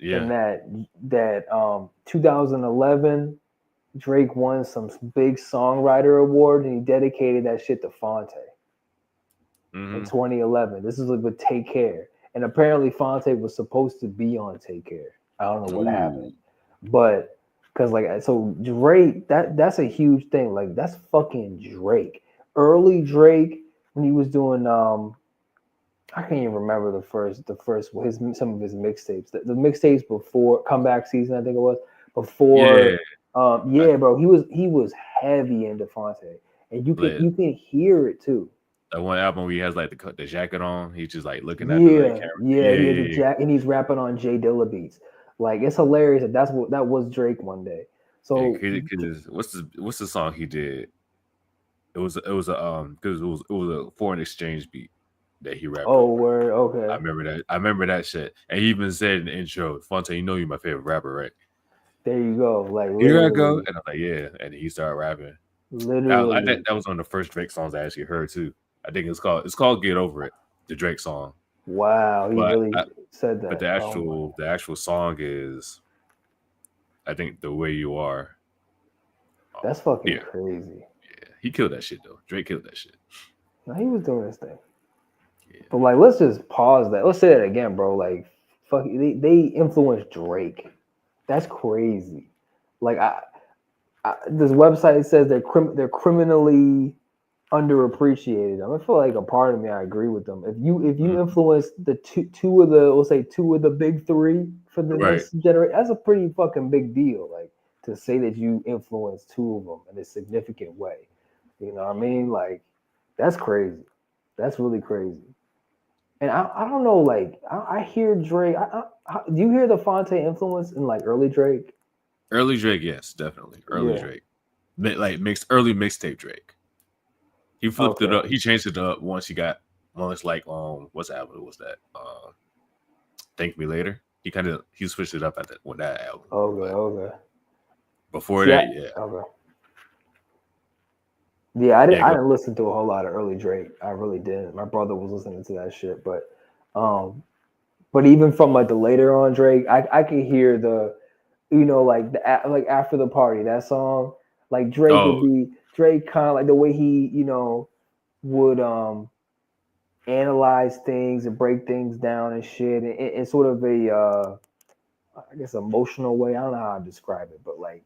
Yeah. And that 2011 Drake won some big songwriter award, and he dedicated that shit to Fonte in 2011. This is with Take Care, and apparently Fonte was supposed to be on Take Care. I don't know what happened, but because like so Drake, that's a huge thing. Like that's fucking Drake. Early Drake when he was doing I can't even remember the first some of his mixtapes. The mixtapes before Comeback Season, I think it was before. Bro, he was heavy into Fonte, and you can hear it too. That one album where he has like the jacket on, he's just like looking at the camera. He has a jacket, and he's rapping on Jay Dilla beats. Like it's hilarious that was Drake one day. So what's the song he did? It was a foreign exchange beat that he rapped. Oh, word, okay. I remember that shit. And he even said in the intro, Fonte, you know you're my favorite rapper, right? There you go. Like here I go. And I'm like, yeah. And he started rapping. Literally. I think that was one of the first Drake songs I actually heard too. I think it's called Get Over It, the Drake song. Wow, he really said that. But the actual song is, I think, The Way You Are. That's fucking crazy. Yeah, he killed that shit though. Drake killed that shit. No, he was doing his thing. Yeah. But like, let's just pause that. Let's say that again, bro. Like, fuck, they influenced Drake. That's crazy. Like, this website says they're criminally underappreciated. I feel like a part of me, I agree with them. If you influence the two of the big three for the next generation, that's a pretty fucking big deal. Like to say that you influence two of them in a significant way. You know what I mean? Like that's crazy. That's really crazy. And I don't know. Like I hear Drake. Do you hear the Fonte influence in like early Drake? Early Drake, yes, definitely. Early Drake, like early mixtape Drake. He flipped it up. He changed it up once he got what's album was that? Thank Me Later. He switched it up with that album. Okay. Before that, yeah. Okay. Yeah, I didn't listen to a whole lot of early Drake. I really didn't. My brother was listening to that shit, but even from like the later on Drake, I could hear the, like like After the Party, that song, like Drake would be kind of like the way he, would analyze things and break things down and shit in sort of a I guess emotional way. I don't know how to describe it, but like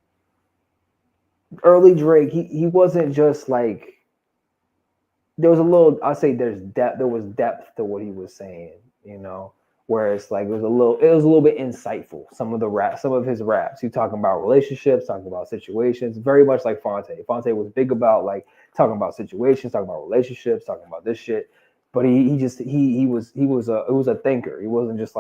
early Drake, he wasn't just like, there was a little, I'll say there was depth to what he was saying, whereas like it was a little bit insightful. Some of his raps, he talking about relationships, talking about situations, very much like Fonte. Fonte was big about like talking about situations, talking about relationships, talking about this shit. But he was a thinker. He wasn't just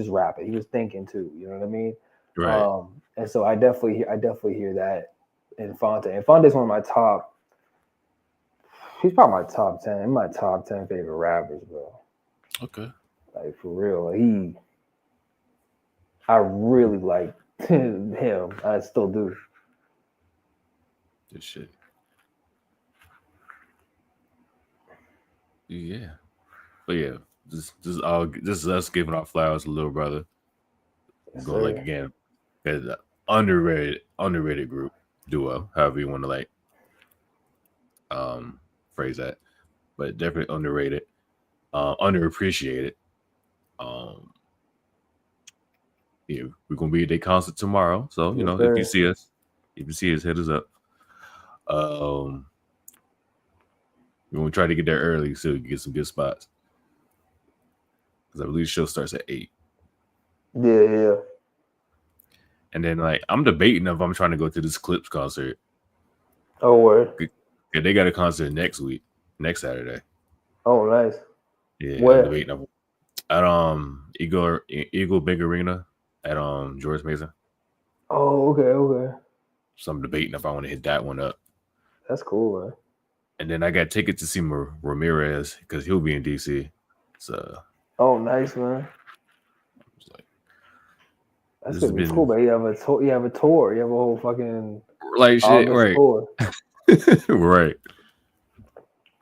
rapping. He was thinking too. You know what I mean? Right. And so I definitely hear that in Fonte. And Fonte's one of my top. He's probably my top 10. In my top 10 favorite rappers, bro. Okay. Like for real, I really like him. I still do. Good shit. Yeah, but yeah, this is us giving our flowers to Little Brother. Yes, going like again, as an underrated group duo, however you want to like phrase that, but definitely underrated, underappreciated. Yeah, we're gonna be at their concert tomorrow, so if you see us, hit us up. We're gonna try to get there early so we can get some good spots, because I believe the show starts at 8. Yeah. And then like I'm debating if I'm trying to go to this Clips concert. Oh, word. Yeah, they got a concert next Saturday. Oh, nice. Yeah, where? I'm debating at Eagle Big Arena at George Mason. Oh, okay. So I'm debating if I want to hit that one up. That's cool, man. And then I got tickets to see Ramirez because he'll be in DC. So. Oh, nice, man. That's gonna be cool, man. You have a tour. You have a whole fucking like shit, right? Tour. Right.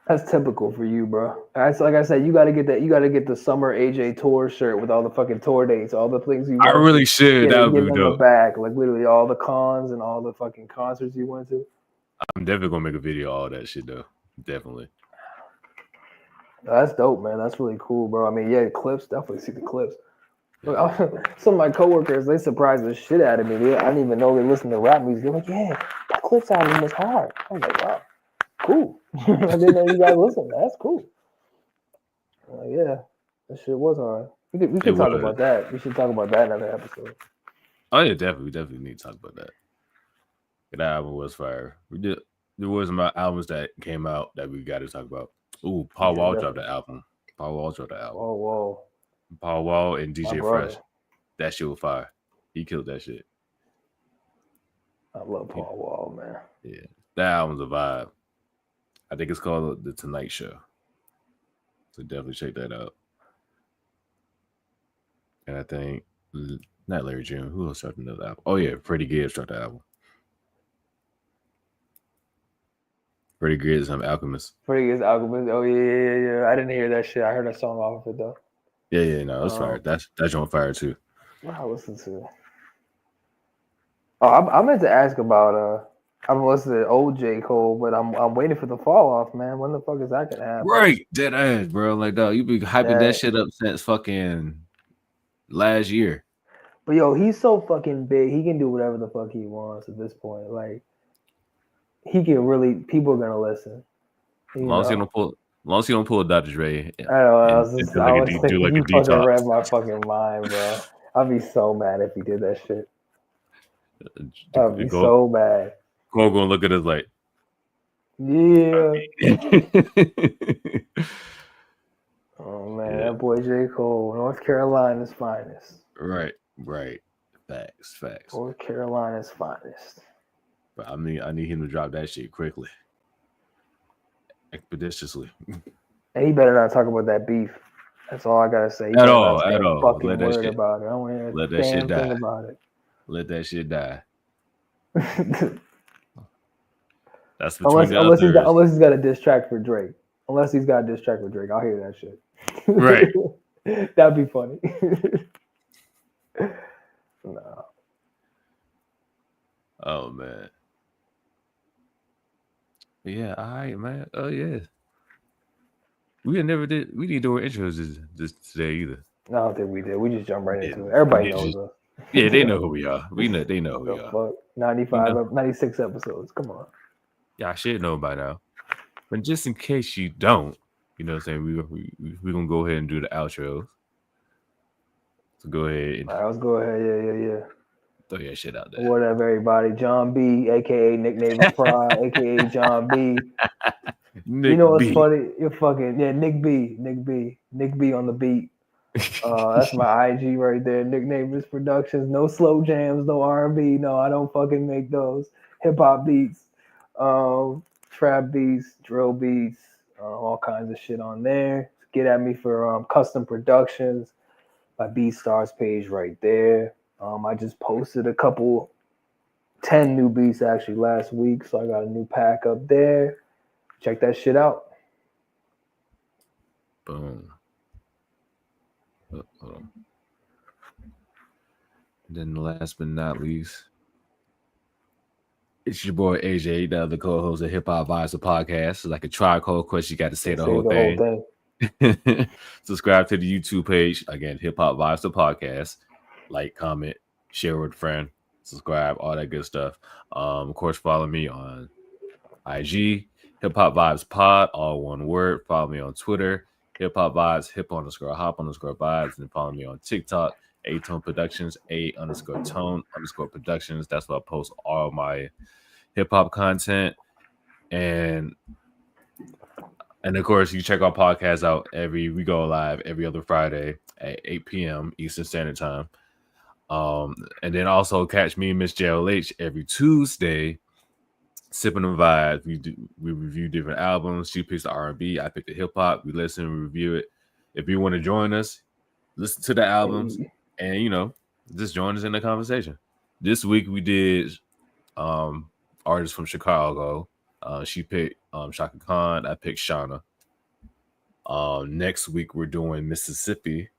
That's typical for you, bro. That's like I said, you gotta get that. You gotta get the summer AJ tour shirt with all the fucking tour dates, all the things you I went really to. should. That would Get be them the dope. back, like literally all the cons and all the fucking concerts you went to. I'm definitely gonna make a video of all that shit though. Definitely. That's dope, man. That's really cool, bro. I mean, yeah, clips. Definitely see the clips. Look, some of my coworkers, they surprised the shit out of me. I didn't even know they listened to rap music. They're like, "Yeah, that Clips album was hard." I was like, "Wow, cool." I didn't know you guys listened. That's cool. Yeah, that shit was hard. We could talk about that. We should talk about that in another episode. Oh yeah, definitely. We definitely need to talk about that. That album was fire. There was my albums that came out that we got to talk about. Ooh, Paul Wall dropped the album. Whoa. Paul Wall and DJ Fresh. That shit was fire. He killed that shit. I love Paul Wall, man. Yeah, that album's a vibe. I think it's called The Tonight Show. So definitely check that out. And I think not Larry June. Who else dropped another album? Oh yeah, Freddie Gibbs dropped the album. Freddie Gibbs, Alchemist. Freddie Gibbs, Alchemist. Oh yeah. I didn't hear that shit. I heard a song off of it though. Yeah, no, it's fire. That's on fire too. What I listen to? Oh, I meant to ask about I'm listening to old J. Cole, but I'm waiting for the fall off, man. When the fuck is that gonna happen? Right, dead ass, bro. Like, dog, you be hyping that shit up since fucking last year. But yo, he's so fucking big. He can do whatever the fuck he wants at this point. Like, he can really. People are gonna listen. As long as you don't pull a Dr. Dre. I know. You fucking read my fucking mind, bro. I'd be so mad if he did that shit. I'd be so mad. Cole gonna look at us like, yeah. Oh man, that boy J. Cole, North Carolina's finest. Right. Facts. North Carolina's finest. But I need him to drop that shit quickly, expeditiously. And he better not talk about that beef. That's all I gotta say. At all. Fucking let word about it. I don't want to hear let that shit die. About it. Let that shit die. That's unless he's got a diss track for Drake. Unless he's got a diss track for Drake, I'll hear that shit. Right. That'd be funny. No. Oh man. Yeah, all right, man. Oh yeah. We need to do our intros this today either. No, I don't think we did. We just jumped right into it. Everybody knows us. Yeah, they know who we are. They know who we are. Fuck. 95, 96 episodes. Come on. Yeah, I should know by now. But just in case you don't, you know what I'm saying? We're going to go ahead and do the outros. So go ahead. All right, let's go ahead. Yeah. Throw your shit out there. What up, everybody? John B, a.k.a. Nickname Fry, a.k.a. John B. You know what's funny? You're fucking, Nick B. Nick B on the beat. That's my IG right there. Nickname is Productions. No slow jams, no R&B. No, I don't fucking make those. Hip hop beats, trap beats, drill beats, all kinds of shit on there. Get at me for custom productions. My BeatStars page right there. I just posted 10 new beats actually last week, so I got a new pack up there. Check that shit out. Boom. Then last but not least, it's your boy AJ, the other co-host of Hip Hop Vibes, the podcast. It's like a trial quest. You got to say the whole thing. Subscribe to the YouTube page. Again, Hip Hop Vibes, the podcast. Like, comment, share with a friend, subscribe, all that good stuff. Of course, follow me on IG, Hip Hop Vibes Pod, all one word. Follow me on Twitter, Hip Hop Vibes, hip_hop_vibes, and follow me on TikTok, A-Tone Productions, A_tone_productions. That's where I post all my hip hop content. And of course, you check our podcast out we go live every other Friday at 8 p.m. Eastern Standard Time. And then also catch me and Miss JLH every Tuesday, Sipping the Vibes. We review different albums. She picks the R&B, I pick the hip hop. We listen and review it. If you want to join us, listen to the albums and just join us in the conversation. This week we did artists from Chicago. She picked Shaka Khan. I picked Shauna. Next week we're doing Mississippi.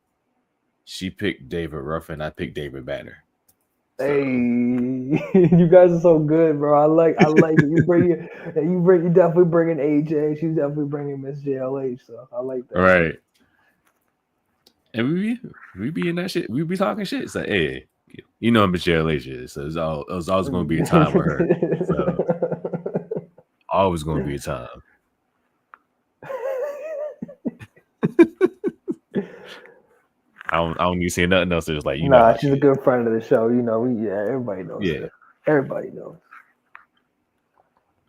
She picked David Ruffin. I picked David Banner. So. Hey, you guys are so good, bro. I like it. You definitely bringing AJ. She's definitely bringing Miss JLH. So I like that. Right. And we be in that shit. We be talking shit. It's like, hey, you know Miss JLH is. So it was always going to be a time with her. So always going to be a time. I don't need to say nothing else. It's like, you know, she's a good friend of the show. You know, everybody knows. Yeah, everybody knows.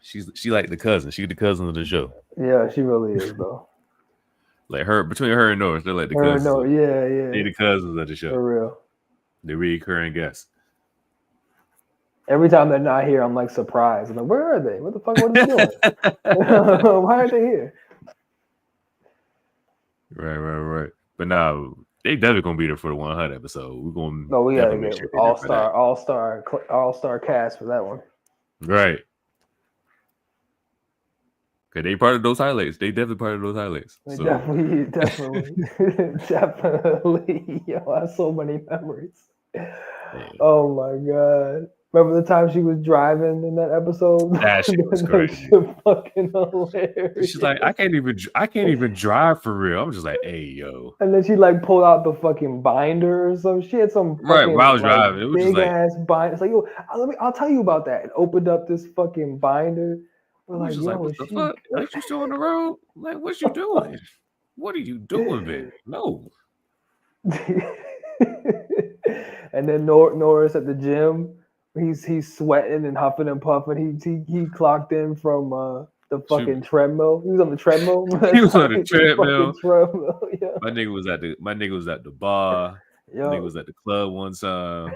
She like the cousin. She's the cousin of the show. Yeah, she really is though. Like between her and Norris, they're like the cousins. Yeah. They're the cousins of the show. For real. The recurring guests. Every time they're not here, I'm like surprised. I'm like, where are they? What the fuck? What are they doing? Why aren't they here? Right. But now they definitely gonna be there for the 100 episode. We're gonna. No, we gotta get all star cast for that one. Right. Okay, they part of those highlights. They definitely part of those highlights. So. Definitely. Yo, I have so many memories. Yeah. Oh my god. Remember the time she was driving in that episode? That shit was crazy. Fucking hilarious. She's like, I can't even drive for real. I'm just like, hey yo. And then she like pulled out the fucking binder or some shit. Some right while I was driving. It was big just ass binder. It's like, yo, I'll tell you about that. And opened up this fucking binder. We're like, yo, what the fuck? Like you still on the road? Like, what you doing? What are you doing, baby? No. And then Norris at the gym. He's sweating and huffing and puffing. He clocked in from the fucking treadmill. He was on the treadmill. He was on the treadmill. Yeah. My nigga was at the bar. Yo. My nigga was at the club one time.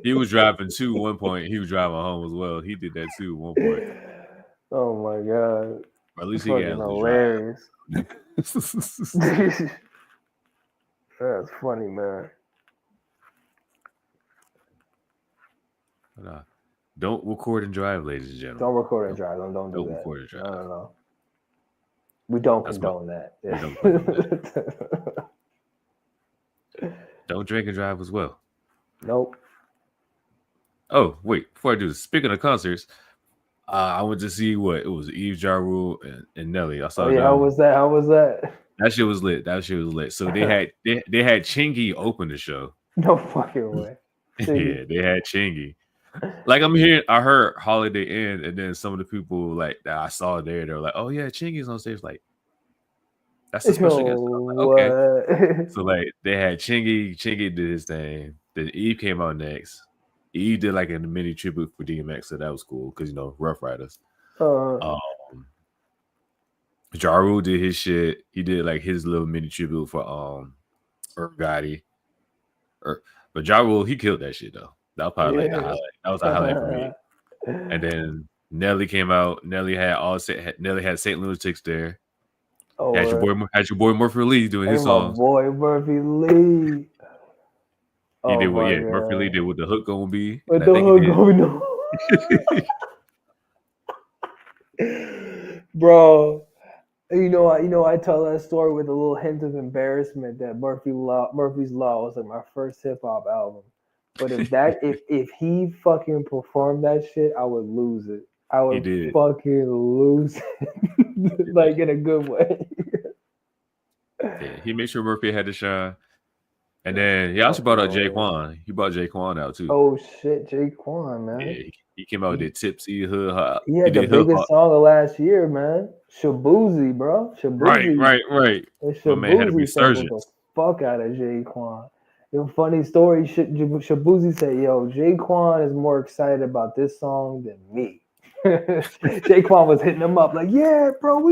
He was driving too. One point, he was driving home as well. He did that too. One point. Oh my god! Or at least he got hilarious. That's funny, man. Don't record and drive, ladies and gentlemen. Don't record and drive. Don't do that. Record and drive. No. We don't condone that. Yeah. Don't condone that. Don't drink and drive as well. Nope. Oh, wait. Before I do this, speaking of concerts, I went to see it was Eve Ja Rule and Nelly. I saw how was that? That shit was lit. So they had Chingy open the show. No fucking way. Yeah, they had Chingy. Like I heard Holiday Inn, and then some of the people like that I saw there, they were like, "Oh yeah, Chingy's on stage." Like, that's a special guest. Like, okay. So like they had Chingy did his thing. Then Eve came out next. Eve did like a mini tribute for DMX, so that was cool because Rough Riders. Ja Rule did his shit. He did like his little mini tribute for Irv Gotti. But Ja Rule, he killed that shit though. That was probably like the highlight. That was a highlight for me. And then Nelly came out. Nelly had St. Lunatics there. Oh, had your boy Murphy Lee doing his songs. Boy Murphy Lee. He did what? Yeah, Murphy Lee did what the hook gonna be. What the hook gonna be? Bro. I tell that story with a little hint of embarrassment that Murphy's Law was like my first hip hop album. But if he fucking performed that shit, I would lose it. I would fucking lose it. Like in a good way. Yeah, he made sure Murphy had to shine. And then he also brought out Jaquan. He brought Jaquan out too. Oh shit, Jaquan, man. Yeah, he came out with that Tipsy Hood Hop. He had the biggest song of last year, man. Shabuzi, bro. Shabuzi. Right. My man had a resurgence. The fuck out of Jaquan. Funny story. Shabuzi said, "Yo, Jaquan is more excited about this song than me." Jaquan was hitting him up like, "Yeah, bro,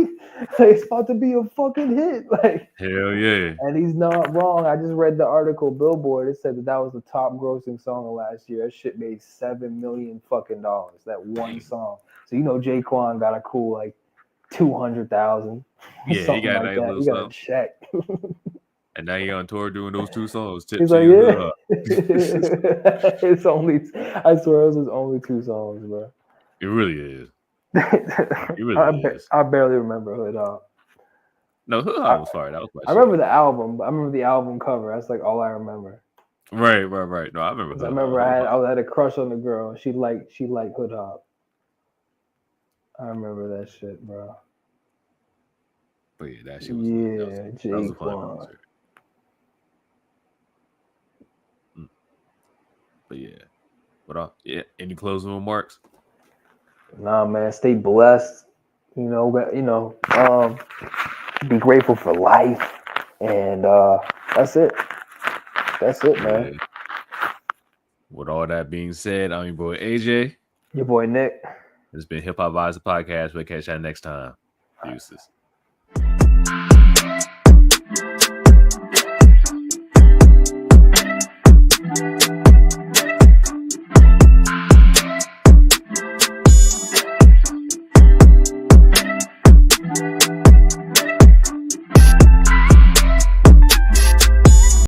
it's about to be a fucking hit." Like, hell yeah. And he's not wrong. I just read the article, Billboard. It said that was the top grossing song of last year. That shit made $7 million fucking dollars. That one song. So Jaquan got a cool like 200,000. Yeah, he got like a nice he got a check. And now you're on tour doing those two songs. He's like, yeah. It's only, I swear it was his only two songs, bro. It really is. It really is. I barely remember Hood Hop. No, Hood Hop was fire. That was my I remember the album, but I remember the album cover. That's like all I remember. Right. No, I remember. I remember I had a crush on the girl. She liked Hood Hop. I remember that shit, bro. But yeah, that shit was that was a fun concert. But yeah. What yeah, any closing remarks? Nah, man, stay blessed. Be grateful for life. And that's it. That's it, man. With all that being said, I'm your boy AJ. Your boy Nick. It's been Hip Hop Vibes, the podcast. We'll catch you next time. Deuces.